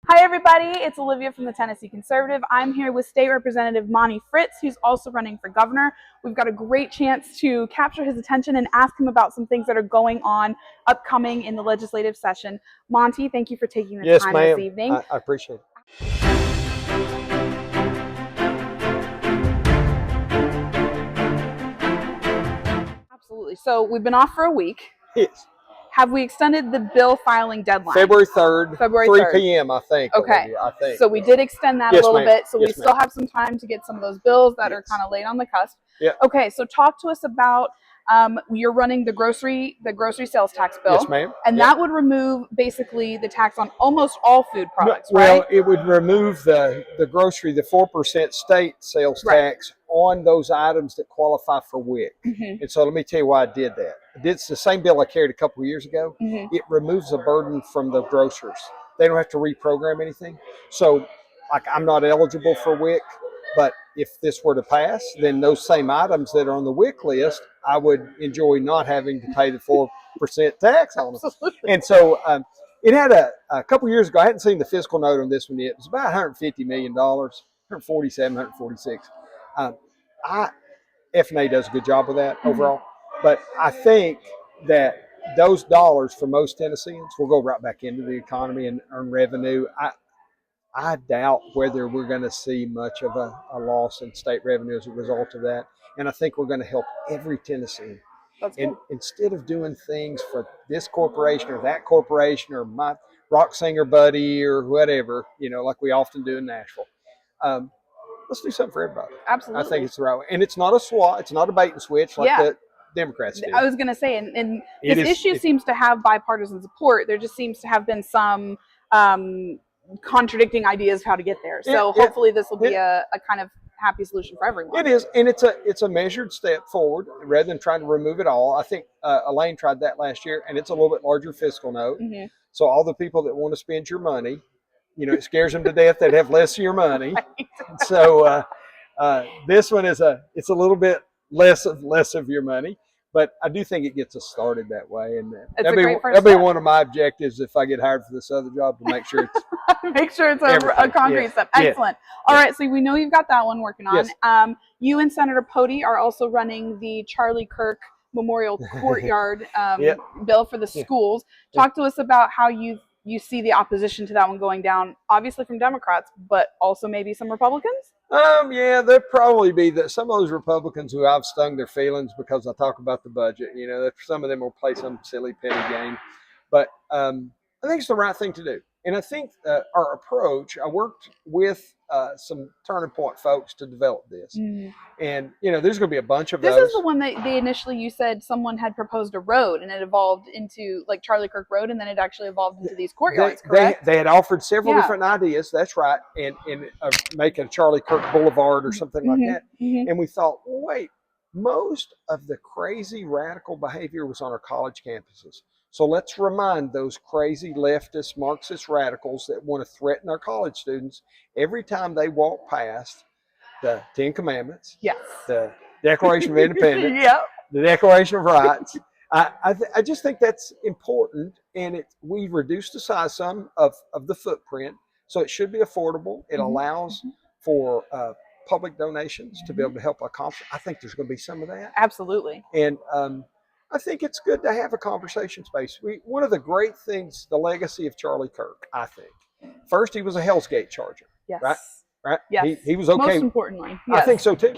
Hi everybody, it's Olivia from the Tennessee Conservative. I'm here with State Representative Monty Fritts, who's also running for governor. We've got a great chance to capture his attention and ask him about some things that are going on upcoming in the legislative session. Monty, thank you for taking the time this evening. I appreciate it. Absolutely. So we've been off for a week. Yes. Have we extended the bill filing deadline? February 3rd, February 3 3rd. p.m., I think. Okay. Olivia, I think. So we did extend that Yes, a little ma'am. bit. So Yes, we still ma'am. have some time to get some of those bills that are Yes. kind of late on the cusp. Yeah. Okay. So talk to us about you're running the grocery sales tax bill. Yes, ma'am. And Yep. that would remove basically the tax on almost all food products, Well, right? it would remove the grocery, the 4% state sales tax on those items that qualify for WIC. Mm-hmm. And so let me tell you why I did that. It's the same bill I carried a couple of years ago. Mm-hmm. It removes a burden from the grocers. They don't have to reprogram anything. So, like, I'm not eligible for WIC, but if this were to pass, then those same items that are on the WIC list, I would enjoy not having to pay the 4% tax on them. Absolutely. And so it had a couple of years ago, I hadn't seen the fiscal note on this one yet. It was about $150 million, 147, 146. F&A does a good job with that overall. But I think that those dollars for most Tennesseans will go right back into the economy and earn revenue. I doubt whether we're going to see much of a loss in state revenue as a result of that. And I think we're going to help every Tennessean. That's And good. instead of doing things for this corporation or that corporation or my rock singer buddy or whatever, like we often do in Nashville, let's do something for everybody. Absolutely. I think it's the right way. And it's not a SWAT. It's not a bait and switch like the Democrats do. I was going to say, and this issue seems to have bipartisan support. There just seems to have been some contradicting ideas of how to get there. So hopefully this will be a kind of happy solution for everyone. It is, and it's a measured step forward rather than trying to remove it all. I think Elaine tried that last year, and it's a little bit larger fiscal note. Mm-hmm. So all the people that want to spend your money, it scares them to death. They'd have less of your money. Right. So this one it's a little bit less of your money. But I do think it gets us started that way, and that'll be one of my objectives if I get hired for this other job, to make sure it's a concrete step. Excellent. All right, so we know you've got that one working on. Yes. You and Senator Pody are also running the Charlie Kirk Memorial Courtyard bill for the schools. Talk to us about how you see the opposition to that one going down, obviously from Democrats, but also maybe some Republicans? There'll probably be some of those Republicans who I've stung their feelings because I talk about the budget. Some of them will play some silly petty game. But I think it's the right thing to do. And I think our approach, I worked with some Turning Point folks to develop this. Mm-hmm. And, there's going to be a bunch of those. This is the one that you said someone had proposed a road and it evolved into like Charlie Kirk Road, and then it actually evolved into these courtyards, correct? They had offered several different ideas. That's right. And making a Charlie Kirk Boulevard or something like that. Mm-hmm. And we thought, well, wait, most of the crazy radical behavior was on our college campuses. So let's remind those crazy leftist Marxist radicals that want to threaten our college students every time they walk past the Ten Commandments, the Declaration of Independence, the Declaration of Rights. I just think that's important, and we reduced the size some of the footprint, so it should be affordable. It allows for public donations to be able to help accomplish. I think there's going to be some of that. Absolutely. And I think it's good to have a conversation space. One of the great things, the legacy of Charlie Kirk, I think. First, he was a Hell's Gate charger. Yes. Right? Yes. He was okay. Most importantly. Yes. I think so too.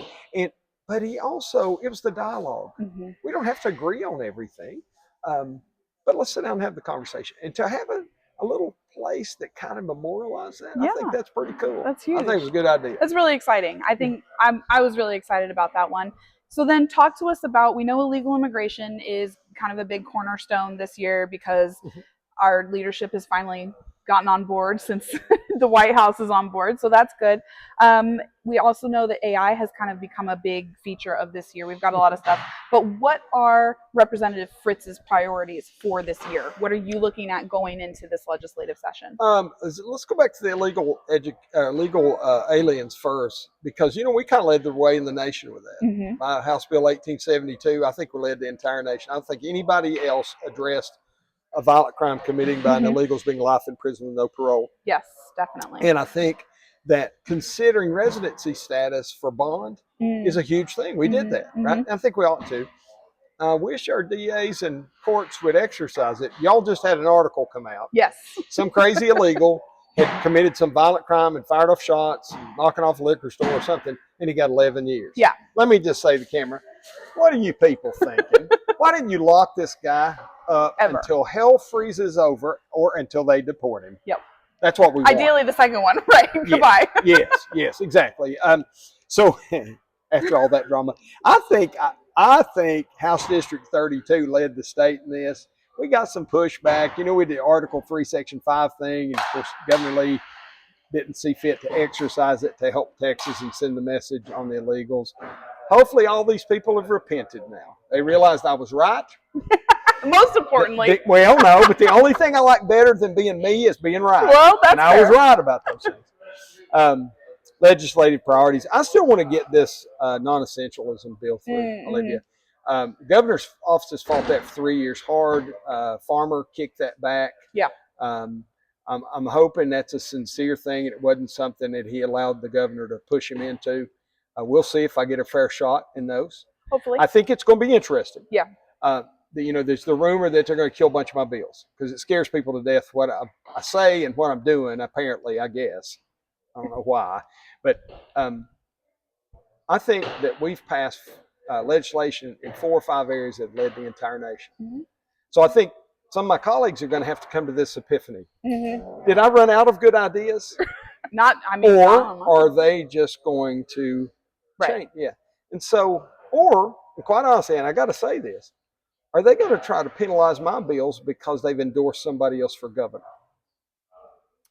But it was the dialogue. Mm-hmm. We don't have to agree on everything. But let's sit down and have the conversation. And to have a little place that kind of memorializes that, I think that's pretty cool. That's huge. I think it's a good idea. That's really exciting. I think I was really excited about that one. So then talk to us about, we know illegal immigration is kind of a big cornerstone this year because our leadership has finally gotten on board since the White House is on board. So that's good. We also know that AI has kind of become a big feature of this year. We've got a lot of stuff. But what are Representative Fritts's priorities for this year? What are you looking at going into this legislative session? Let's go back to the illegal aliens first, because, we kind of led the way in the nation with that. Mm-hmm. House Bill 1872, I think we led the entire nation. I don't think anybody else addressed a violent crime committing by an illegal is being life in prison with no parole. Yes, definitely. And I think that considering residency status for bond is a huge thing. We did that, right? And I think we ought to. I wish our DAs and courts would exercise it. Y'all just had an article come out. Yes. Some crazy illegal had committed some violent crime and fired off shots, knocking off a liquor store or something, and he got 11 years. Yeah. Let me just say to the camera, what are you people thinking? Why didn't you lock this guy up until hell freezes over or until they deport him? Yep. That's what we want. Ideally, the second one, right? Yes, Goodbye. yes, exactly. So after all that drama, I think House District 32 led the state in this. We got some pushback. You know, we did Article 3, Section 5 thing, and of course, Governor Lee didn't see fit to exercise it to help Texas and send the message on the illegals. Hopefully, all these people have repented now. They realized I was right. Most importantly. Well, no, but the only thing I like better than being me is being right. Well, that's I was right about those things. Legislative priorities. I still want to get this non-essentialism bill through, Olivia. Governor's office has fought that for 3 years hard. Farmer kicked that back. Yeah. I'm hoping that's a sincere thing and it wasn't something that he allowed the governor to push him into. We'll see if I get a fair shot in those. Hopefully. I think it's going to be interesting. Yeah. There's the rumor that they're going to kill a bunch of my bills because it scares people to death what I say and what I'm doing, apparently, I guess. I don't know why. But I think that we've passed legislation in 4 or 5 areas that led the entire nation. So I think some of my colleagues are going to have to come to this epiphany. Did I run out of good ideas? Or are they just going to change? Yeah. And so, and quite honestly, and I got to say this, are they going to try to penalize my bills because they've endorsed somebody else for governor?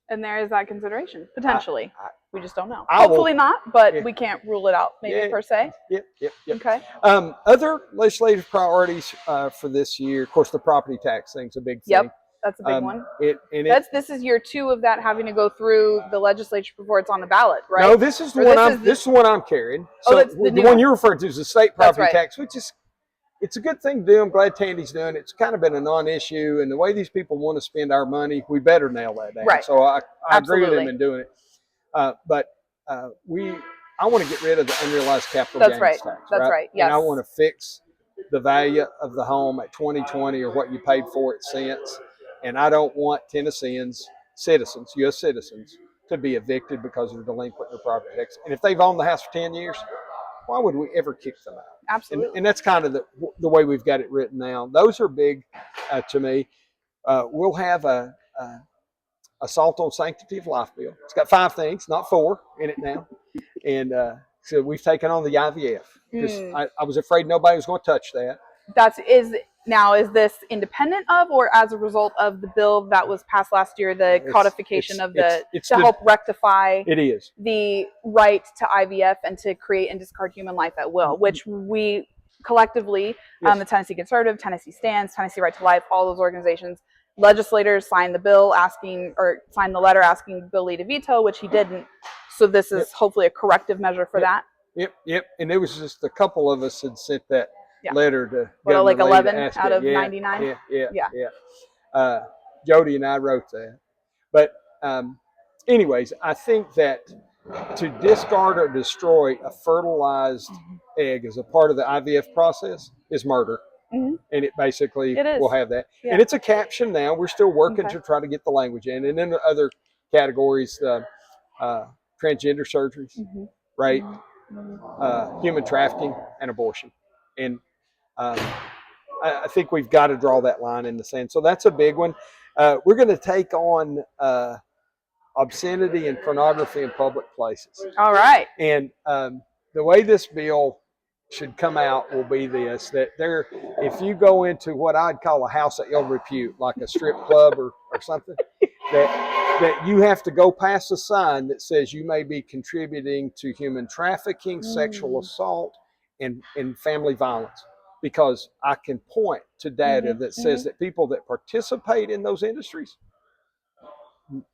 And there is that consideration, potentially. We just don't know. Hopefully Hopefully not, but we can't rule it out, maybe, per se. Yep. Okay. Other legislative priorities for this year, of course, the property tax thing's a big thing. Yep, that's a big one. This is year 2 of that having to go through the legislature before it's on the ballot, right? No, this is the one I'm carrying. So the one you're referring to is the state property tax, which is it's a good thing to do. I'm glad Tandy's doing it. It's kind of been a non-issue, and the way these people want to spend our money, we better nail that down. Right. So I agree with them in doing it. But I want to get rid of the unrealized capital gains tax. That's right. Yes. And I want to fix the value of the home at 2020 or what you paid for it since. And I don't want Tennesseans, citizens, U.S. citizens, to be evicted because they're delinquent in their property tax. And if they've owned the house for 10 years, why would we ever kick them out? Absolutely. And that's kind of the way we've got it written now. Those are big to me. We'll have a assault on sanctity of life bill. It's got 5 things, not 4 in it now. And so we've taken on the IVF because I was afraid nobody was going to touch that. Is this independent of or as a result of the bill that was passed last year, the codification to help rectify the right to IVF and to create and discard human life at will, which we collectively, the Tennessee Conservative, Tennessee Stands, Tennessee Right to Life, all those organizations, legislators signed signed the letter asking Bill Lee to veto, which he didn't. So this is hopefully a corrective measure for that. Yep. And it was just a couple of us had sent that letter to like Governor 11 Lee out of 99. Yeah. Jody and I wrote that. But anyways, I think that to discard or destroy a fertilized egg as a part of the IVF process is murder. And it basically will have that. Yeah. And it's a caption now. We're still working to try to get the language in. And then the other categories, transgender surgeries, rape, human trafficking, and abortion. And I think we've got to draw that line in the sand. So that's a big one. We're going to take on obscenity and pornography in public places. All right. And the way this bill should come out will be this, that if you go into what I'd call a house of ill repute, like a strip club or something, that you have to go past a sign that says you may be contributing to human trafficking, sexual assault, and family violence. Because I can point to data that says that people that participate in those industries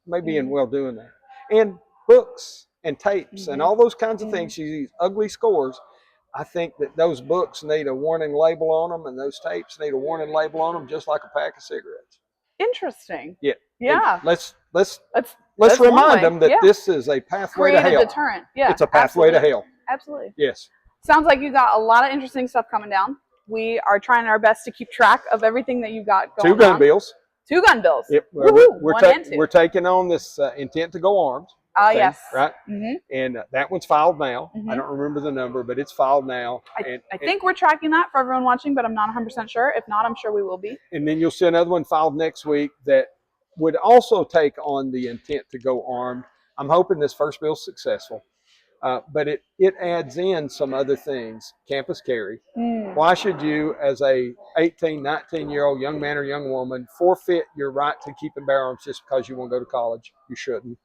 may be in well doing that. And books and tapes and all those kinds of things, these ugly scores, I think that those books need a warning label on them and those tapes need a warning label on them just like a pack of cigarettes. Interesting. Yeah. Yeah. Let's That's remind them that this is a pathway to create hell. a deterrent. Yeah. It's a pathway to hell. Absolutely. Yes. Sounds like you got a lot of interesting stuff coming down. We are trying our best to keep track of everything that you got going on. 2 gun bills. 2 gun bills. Yep. We're taking on this intent to go armed. Yes. Right. And that one's filed now. I don't remember the number, but it's filed now. I think we're tracking that for everyone watching, but I'm not 100% sure. If not, I'm sure we will be. And then you'll see another one filed next week that would also take on the intent to go armed. I'm hoping this first bill is successful. But it adds in some other things. Campus carry. Why should you, as a 18, 19-year-old young man or young woman, forfeit your right to keep and bear arms just because you want to go to college? You shouldn't.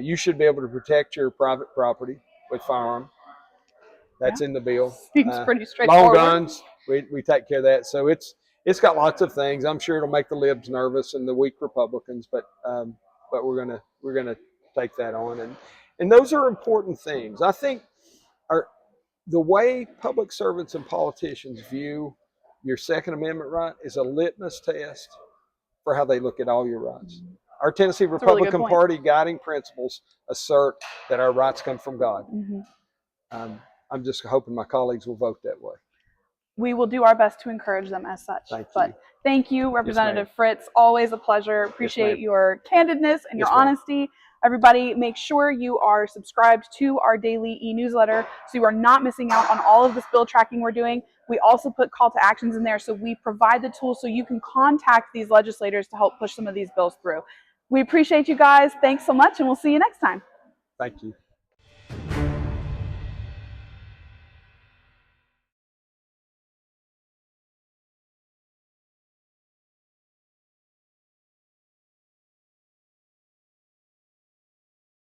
You should be able to protect your private property with firearm. That's in the bill. Seems pretty straightforward. Long guns, we take care of that. So it's got lots of things. I'm sure it'll make the libs nervous and the weak Republicans, but we're gonna take that on, and those are important things. I think the way public servants and politicians view your Second Amendment right is a litmus test for how they look at all your rights. Our Tennessee Republican Party guiding principles assert that our rights come from God. I'm just hoping my colleagues will vote that way. We will do our best to encourage them as such. Thank you, Representative Fritts. Always a pleasure. Appreciate your candidness and your honesty. Everybody, make sure you are subscribed to our daily e-newsletter so you are not missing out on all of this bill tracking we're doing. We also put call to actions in there, so we provide the tools so you can contact these legislators to help push some of these bills through. We appreciate you guys. Thanks so much, and we'll see you next time. Thank you.